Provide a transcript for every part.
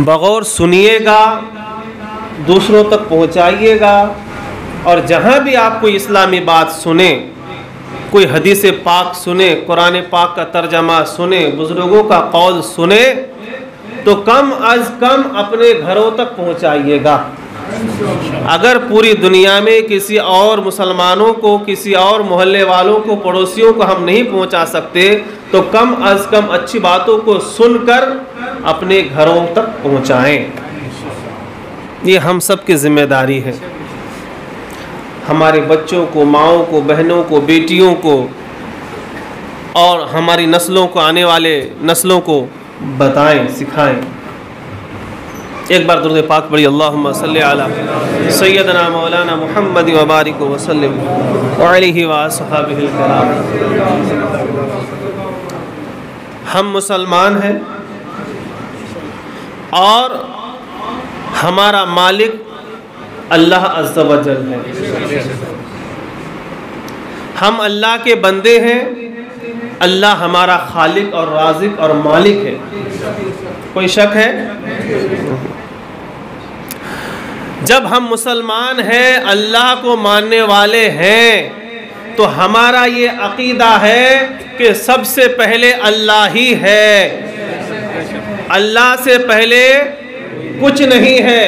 बगौर सुनिएगा, दूसरों तक पहुंचाइएगा, और जहां भी आप कोई इस्लामी बात सुने, कोई हदीस पाक सुने, कुरान पाक का तर्जमा सुने, बुजुर्गों का कौल सुने, तो कम अज कम अपने घरों तक पहुंचाइएगा। अगर पूरी दुनिया में किसी और मुसलमानों को, किसी और मोहल्ले वालों को, पड़ोसियों को हम नहीं पहुंचा सकते, तो कम अज कम अच्छी बातों को सुनकर अपने घरों तक पहुंचाएं। ये हम सब की जिम्मेदारी है। हमारे बच्चों को, माओं को, बहनों को, बेटियों को और हमारी नस्लों को, आने वाले नस्लों को बताएं, सिखाएं। एक बार दुरूद पाक पढ़िए, अल्लाहुम्मा सल्ली अला सय्यदना मौलाना मुहम्मद व बारिक व सल्लिम अलैहि व अस्हाबिहिल किराम। हम मुसलमान हैं और हमारा मालिक अल्लाह अज़्ज़ा व जल है। हम अल्लाह के बंदे हैं, अल्लाह हमारा खालिक और राज़िक और मालिक है। कोई शक है? जब हम मुसलमान हैं, अल्लाह को मानने वाले हैं, तो हमारा ये अकीदा है कि सबसे पहले अल्लाह ही है, अल्लाह से पहले कुछ नहीं है।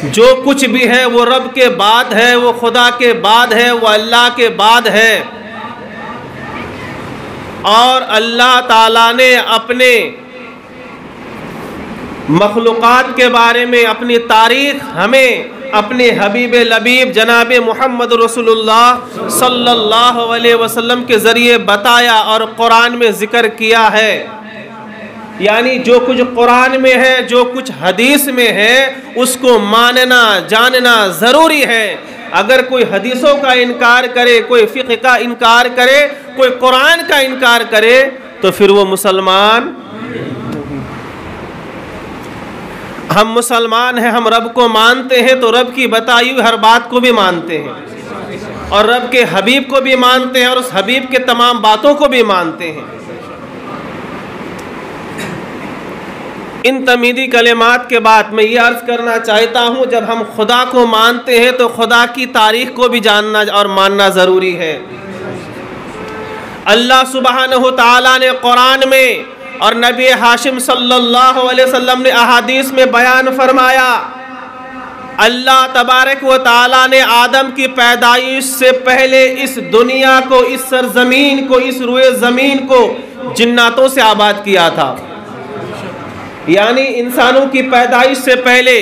जो कुछ भी है वो रब के बाद है, वो खुदा के बाद है, वो अल्लाह के बाद है। और अल्लाह ताला ने अपने मखलूक़ात के बारे में अपनी तारीख़ हमें अपने हबीब लबीब जनाब मुहम्मद रसूलुल्लाह सल्लल्लाहु अलैहि वसल्लम के ज़रिए बताया और कुरान में ज़िक्र किया है। यानी जो कुछ कुरान में है, जो कुछ हदीस में है, उसको मानना, जानना ज़रूरी है। अगर कोई हदीसों का इनकार करे, कोई फ़िक़्ह का इनकार करे, कोई कुरान का इनकार करे, तो फिर वो मुसलमान। हम मुसलमान हैं, हम रब को मानते हैं, तो रब की बताई हुई हर बात को भी मानते हैं और रब के हबीब को भी मानते हैं और उस हबीब के तमाम बातों को भी मानते हैं। इन तमीदी कलिमात के बाद मैं ये अर्ज़ करना चाहता हूँ, जब हम खुदा को मानते हैं तो खुदा की तारीख़ को भी जानना और मानना ज़रूरी है। अल्लाह सुब्हानहु तआला ने कुरान में और नबी हाशिम सल्लल्लाहु अलैहि वसल्लम ने अहादीस में बयान फरमाया, अल्लाह तबारक व तआला ने आदम की पैदाइश से पहले इस दुनिया को, इस सरजमीन को, इस रुए ज़मीन को जिन्नातों से आबाद किया था। यानी इंसानों की पैदाइश से पहले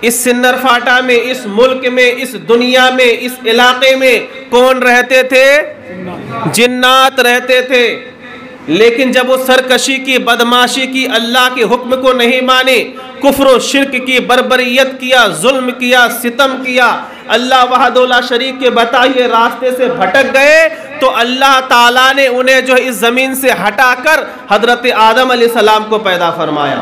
इस सिन्नर फाटा में, इस मुल्क में, इस दुनिया में, इस इलाके में कौन रहते थे? जिन्नात रहते थे। लेकिन जब वो सरकशी की, बदमाशी की, अल्लाह के हुक्म को नहीं माने, कुफ्र व शिर्क की, बर्बरियत किया, जुल्म किया, सितम किया, अल्लाह वहदहुल्ला शरीक के बताए रास्ते से भटक गए, तो अल्लाह ताला ने उन्हें जो इस ज़मीन से हटाकर हज़रत आदम अलैहिस्सलाम को पैदा फरमाया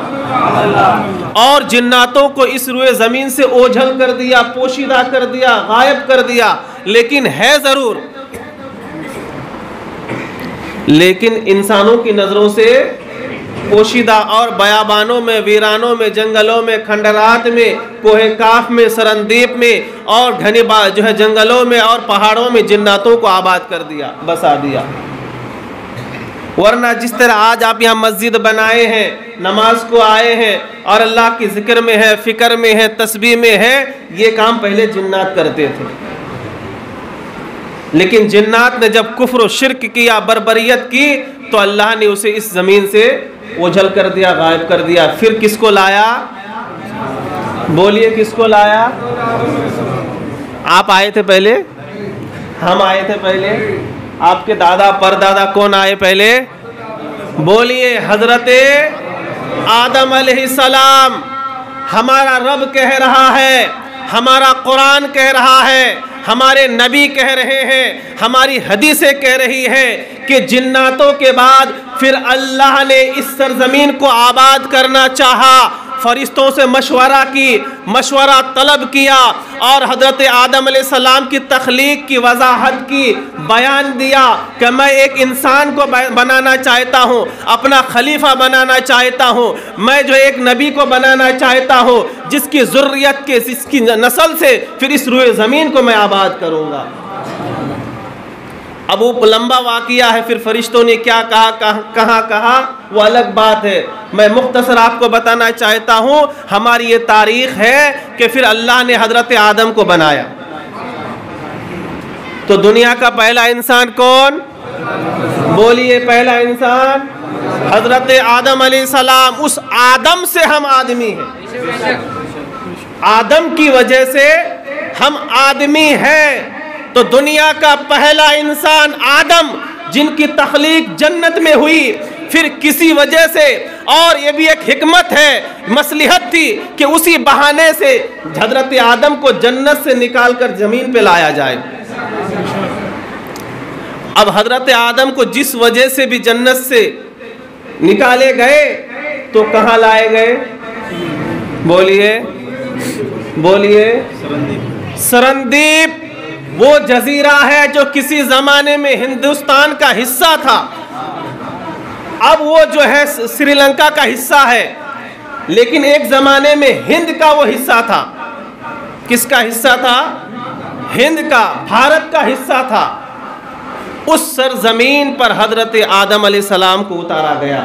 और जिन्नातों को इस रुए ज़मीन से ओझल कर दिया, पोशीदा कर दिया, गायब कर दिया। लेकिन है ज़रूर, लेकिन इंसानों की नज़रों से पोशीदा और बयाबानों में, वीरानों में, जंगलों में, खंडरात में, कोहे काफ में, सरंदीप में और घने जो है जंगलों में और पहाड़ों में जिन्नातों को आबाद कर दिया, बसा दिया। वरना जिस तरह आज आप यहाँ मस्जिद बनाए हैं, नमाज को आए हैं और अल्लाह की जिक्र में है, फ़िक्र में है, तस्बीह में है, ये काम पहले जिन्नात करते थे। लेकिन जिन्नात ने जब कुफ्र व शिर्क किया, बर्बरियत की, तो अल्लाह ने उसे इस ज़मीन से ओझल कर दिया, गायब कर दिया। फिर किसको लाया? बोलिए, किसको लाया? आप आए थे पहले? हम आए थे पहले? आपके दादा परदादा कौन आए पहले? बोलिए, हजरते आदम अलैहिस्सलाम। हमारा रब कह रहा है, हमारा कुरान कह रहा है, हमारे नबी कह रहे हैं, हमारी हदीसें कह रही हैं कि जिन्नातों के बाद फिर अल्लाह ने इस सरजमीन को आबाद करना चाहा, फरिश्तों से मशवरा तलब किया और हज़रत आदम अलैहिस्सलाम की तख्लीक की वजाहत की, बयान दिया कि मैं एक इंसान को बनाना चाहता हूँ, अपना खलीफा बनाना चाहता हूँ, मैं जो एक नबी को बनाना चाहता हूँ जिसकी ज़ुर्रियत के, जिसकी नस्ल से फिर इस रूए ज़मीन को मैं आबाद करूँगा। अब वो लंबा वाक़िया है, फिर फरिश्तों ने क्या कहा वो अलग बात है। मैं मुख्तसर आपको बताना चाहता हूँ, हमारी ये तारीख़ है कि फिर अल्लाह ने हज़रत आदम को बनाया। तो दुनिया का पहला इंसान कौन? बोलिए, पहला इंसान हज़रत आदम अलैहिस्सलाम। उस आदम से हम आदमी हैं, आदम की वजह से हम आदमी हैं। तो दुनिया का पहला इंसान आदम, जिनकी तख्लीक जन्नत में हुई, फिर किसी वजह से, और ये भी एक हिकमत है, मसलिहत थी कि उसी बहाने से हज़रत आदम को जन्नत से निकालकर ज़मीन पे लाया जाए। अब हज़रत आदम को जिस वजह से भी जन्नत से निकाले गए तो कहाँ लाए गए? बोलिए, सरंदीप। वो जजीरा है जो किसी ज़माने में हिंदुस्तान का हिस्सा था, अब वो जो है श्रीलंका का हिस्सा है, लेकिन एक ज़माने में हिंद का वो हिस्सा था। किसका हिस्सा था? हिंद का, भारत का हिस्सा था। उस सरजमीन पर हज़रत आदम अलैहिस्सलाम को उतारा गया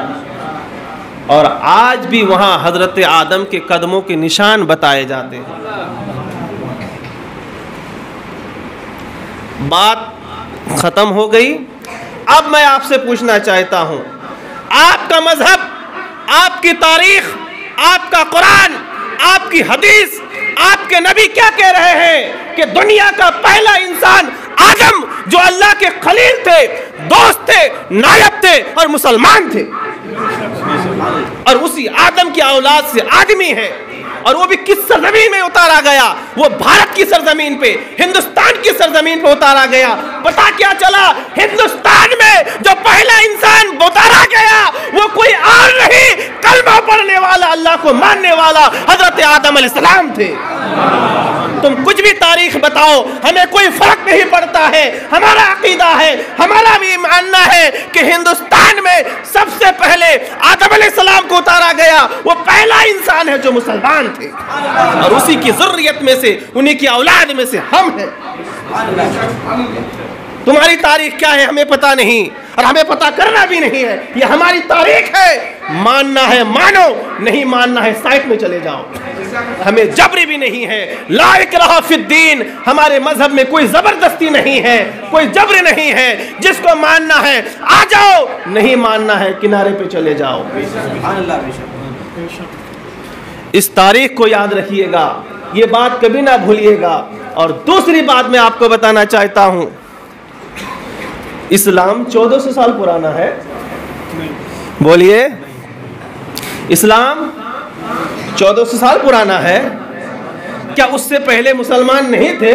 और आज भी वहाँ हज़रत आदम के कदमों के निशान बताए जाते हैं। बात ख़त्म हो गई। अब मैं आपसे पूछना चाहता हूँ, आपका मजहब, आपकी तारीख, आपका कुरान, आपकी हदीस, आपके नबी क्या कह रहे हैं कि दुनिया का पहला इंसान आदम, जो अल्लाह के खलील थे, दोस्त थे, नायब थे और मुसलमान थे, और उसी आदम की औलाद से आदमी है, और वो भी किस सरजमीन में उतारा गया? वो भारत की सरजमीन पे, हिंदुस्तान की सरजमीन पे उतारा गया। पता क्या चला? हिंदुस्तान में जो पहला इंसान उतारा गया वो कोई और नहीं, कलमा पढ़ने वाला, अल्लाह को मानने वाला हजरत आदम अलैहिस्सलाम थे। तुम कुछ भी तारीख बताओ, हमें कोई फर्क नहीं पड़ता है। हमारा अकीदा है, हमारा भी मानना है कि हिंदुस्तान में सबसे पहले आदम अलैहिस्सलाम को उतारा गया, वो पहला इंसान है जो मुसलमान थे, और उसी की ज़ुर्रियत में से, उन्हीं की औलाद में से हम हैं। तुम्हारी तारीख क्या है हमें पता नहीं, और हमें पता करना भी नहीं है। ये हमारी तारीख है, मानना है मानो, नहीं मानना है साइड में चले जाओ। हमें जबरी भी नहीं है, ला इकराह फिद्दीन, हमारे मजहब में कोई जबरदस्ती नहीं है, कोई जबर नहीं है। जिसको मानना है आ जाओ, नहीं मानना है किनारे पे चले जाओ। इस तारीख को याद रखिएगा, ये बात कभी ना भूलिएगा। और दूसरी बात मैं आपको बताना चाहता हूं, इस्लाम 1400 साल पुराना है। बोलिए, इस्लाम 1400 साल पुराना है। क्या उससे पहले मुसलमान नहीं थे?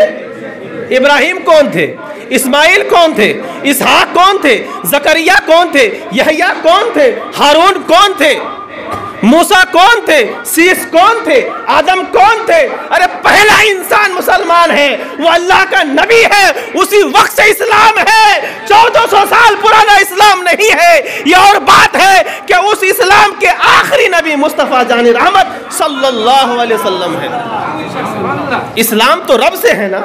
इब्राहिम कौन थे? इस्माइल कौन थे? इसहाक कौन थे? जकरिया कौन थे? यहया कौन थे? हारून कौन थे? मूसा कौन थे? सीस कौन थे? आदम कौन थे? अरे पहला इंसान मुसलमान है, वो अल्लाह का नबी है, उसी वक्त से इस्लाम है। 1400 साल पुराना इस्लाम नहीं है। ये और बात है कि उस इस्लाम के आखिरी नबी मुस्तफ़ा जान रहमत सल्लल्लाहु अलैहि वसल्लम है। इस्लाम तो रब से है ना,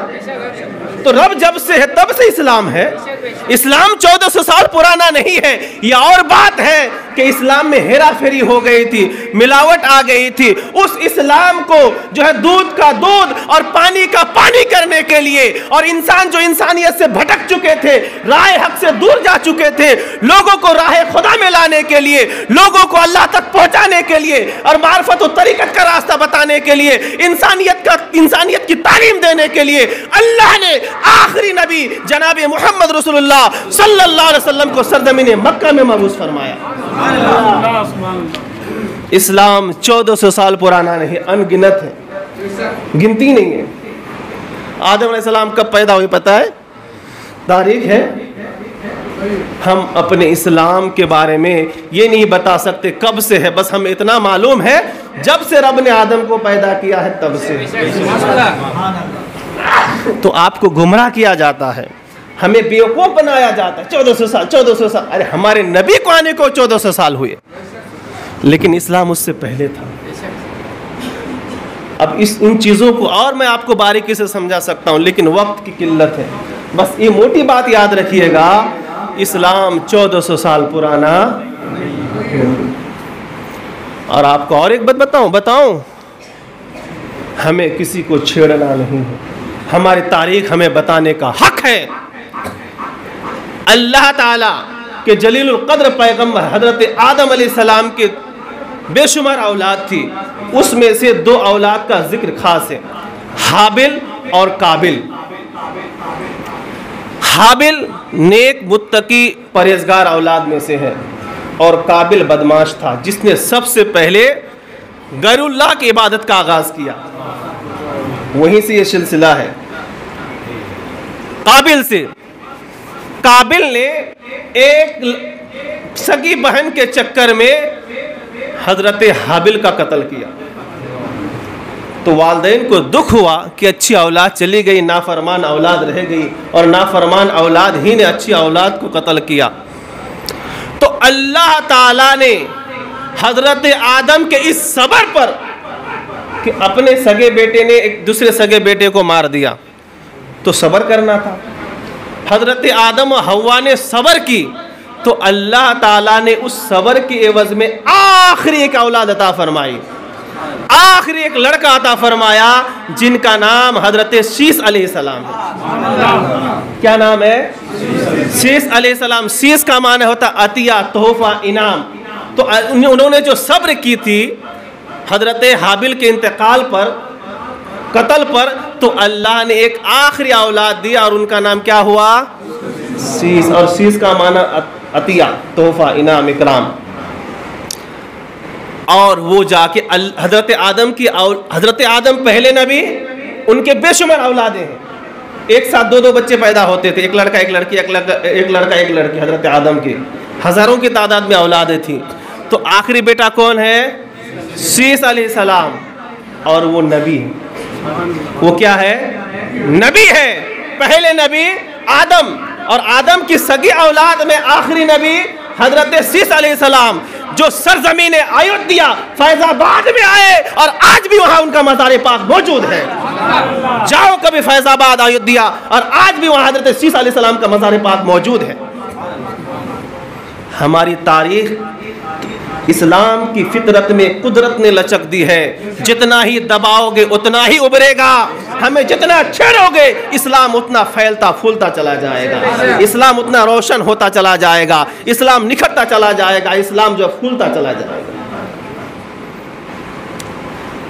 तो रब जब से है तब से इस्लाम है। इस्लाम 1400 साल पुराना नहीं है। यह और बात है कि इस्लाम में हेरा फेरी हो गई थी, मिलावट आ गई थी। उस इस्लाम को जो है दूध का दूध और पानी का पानी करने के लिए, और इंसान जो इंसानियत से भटक चुके थे, राह हक से दूर जा चुके थे, लोगों को राह खुदा में लाने के लिए, लोगों को अल्लाह तक पहुंचाने के लिए और मार्फत और तरीकत का रास्ता बताने के लिए, इंसानियत की तालीम देने के लिए अल्लाह ने आखिरी नबी जनाब मोहम्मद रसूलुल्लाह सल्लल्लाहु अलैहि वसल्लम को सरजमीन मक्का में मबूस फरमाया। इस्लाम 1400 साल पुराना नहीं, अनगिनत है, गिनती नहीं है। आदम अलैहिस्सलाम कब पैदा हुए पता है? तारीख है हम अपने इस्लाम के बारे में ये नहीं बता सकते कब से है, बस हमें इतना मालूम है जब से रब ने आदम को पैदा किया है तब से। तो आपको गुमराह किया जाता है, हमें बेवकूफ़ बनाया जाता है। 1400 साल, अरे हमारे नबी को आने को 1400 साल हुए, लेकिन इस्लाम उससे पहले था। अब इन चीज़ों को और मैं आपको बारीकी से समझा सकता हूँ, लेकिन वक्त की किल्लत है। बस ये मोटी बात याद रखिएगा, इस्लाम 1400 साल पुराना। और आपको और एक बात बताऊं, हमें किसी को छेड़ना नहीं है, हमारी तारीख हमें बताने का हक है। अल्लाह ताला के जलीलुल कद्र पैगंबर हजरत आदम अलैहिस्सलाम के बेशुमार औलाद थी, उसमें से 2 औलाद का जिक्र खास है, हाबिल और काबिल। हाबिल नेक मुत्तकी परहेजगार औलाद में से है, और काबिल बदमाश था जिसने सबसे पहले गैरुल्लाह की इबादत का आगाज किया। वहीं से ये सिलसिला है काबिल से। काबिल ने एक सगी बहन के चक्कर में हजरत हाबिल का कत्ल किया, तो वालिदैन को दुख हुआ कि अच्छी औलाद चली गई, नाफरमान औलाद रह गई, और नाफरमान औलाद ही ने अच्छी औलाद को कत्ल किया। तो अल्लाह ताला ने हजरत आदम के इस सबर पर कि अपने सगे बेटे ने एक दूसरे सगे बेटे को मार दिया, तो सबर करना था। हजरत आदम और हव्वा ने सबर की, तो अल्लाह ताला ने उस सबर के एवज में आखिरी एक औलाद अता फरमाई, आखिरी एक लड़का अता फरमाया, जिनका नाम हजरत शीस अलैहिस्सलाम है। क्या नाम है? शीस अलैहिस्सलाम। शीस का माना होता अतिया, तोहफा, इनाम। तो उन्होंने जो सब्र की थी हजरत हाबिल के इंतकाल पर, कत्ल पर, तो अल्लाह ने एक आखिरी औलाद दिया, और उनका नाम क्या हुआ? शीस। और शीस का माना अतिया, तोहफा, इनाम, इकराम। और वो जाके हजरत आदम पहले नबी, उनके बेशुमार औलादे हैं। एक साथ 2-2 बच्चे पैदा होते थे, एक लड़का एक लड़की, एक लड़का एक लड़की। हजरत आदम की हजारों की तादाद में औलादे थी। तो आखिरी बेटा कौन है? शीस अलैहिस्सलाम। और वो नबी है। वो क्या है? नबी है। पहले नबी आदम, और आदम की सगी औलाद में आखिरी नबी हजरत शीस अलैहिस्सलाम, जो सरजमीन अयोध्या फैजाबाद में आए, और आज भी वहां उनका मज़ार पाक मौजूद है। जाओ कभी फैजाबाद, अयोध्या, और आज भी वहां हजरत शीस अलैहिस्सलाम का मज़ार पाक मौजूद है। हमारी तारीख इस्लाम की फितरत में कुदरत ने लचक दी है, जितना ही दबाओगे उतना ही उभरेगा। हमें जितना छेड़ोगे इस्लाम उतना फैलता फूलता चला जाएगा, इस्लाम उतना रोशन होता चला जाएगा, इस्लाम निखरता चला जाएगा, इस्लाम जो फूलता चला जाएगा।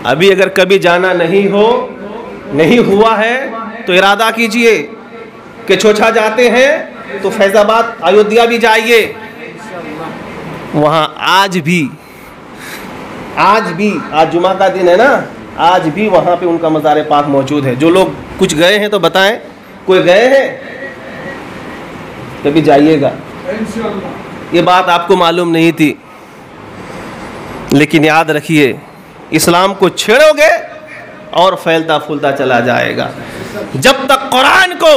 अभी अगर कभी जाना नहीं हुआ है तो इरादा कीजिए कि छोछा जाते हैं तो फैजाबाद, अयोध्या भी जाइए। वहाँ आज जुमा का दिन है ना, आज भी वहाँ पे उनका मज़ार पाक मौजूद है। जो लोग कुछ गए हैं तो बताएं, कोई गए हैं? कभी जाइएगा। ये बात आपको मालूम नहीं थी, लेकिन याद रखिए इस्लाम को छेड़ोगे और फैलता फूलता चला जाएगा। जब तक कुरान को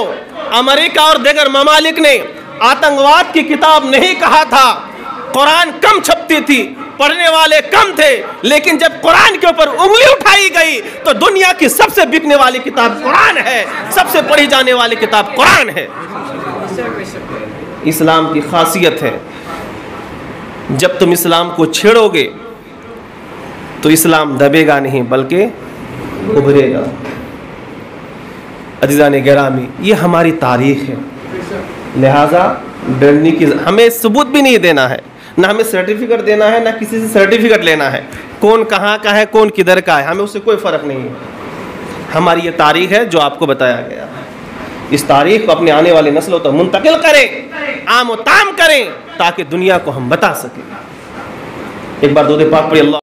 अमेरिका और दीगर ममालिक ने आतंकवाद की किताब नहीं कहा था, कुरान कम छपती थी, पढ़ने वाले कम थे, लेकिन जब कुरान के ऊपर उंगली उठाई गई तो दुनिया की सबसे बिकने वाली किताब कुरान है, सबसे पढ़ी जाने वाली किताब कुरान है। इस्लाम की खासियत है, जब तुम इस्लाम को छेड़ोगे तो इस्लाम दबेगा नहीं बल्कि उभरेगा। अज़ीज़ान गिरामी, ये हमारी तारीख है, लिहाजा डरने की, हमें सबूत भी नहीं देना है, ना हमें सर्टिफिकेट देना है, ना किसी से सर्टिफिकेट लेना है। कौन कहाँ का है, कौन किधर का है, हमें उससे कोई फ़र्क नहीं है। हमारी ये तारीख है जो आपको बताया गया। इस तारीख को अपने आने वाली नस्लों तक मुंतकिल करें, आम व ताम करें, ताकि दुनिया को हम बता सकें। एक बार दुरूद पाक पढ़िए। अल्लाह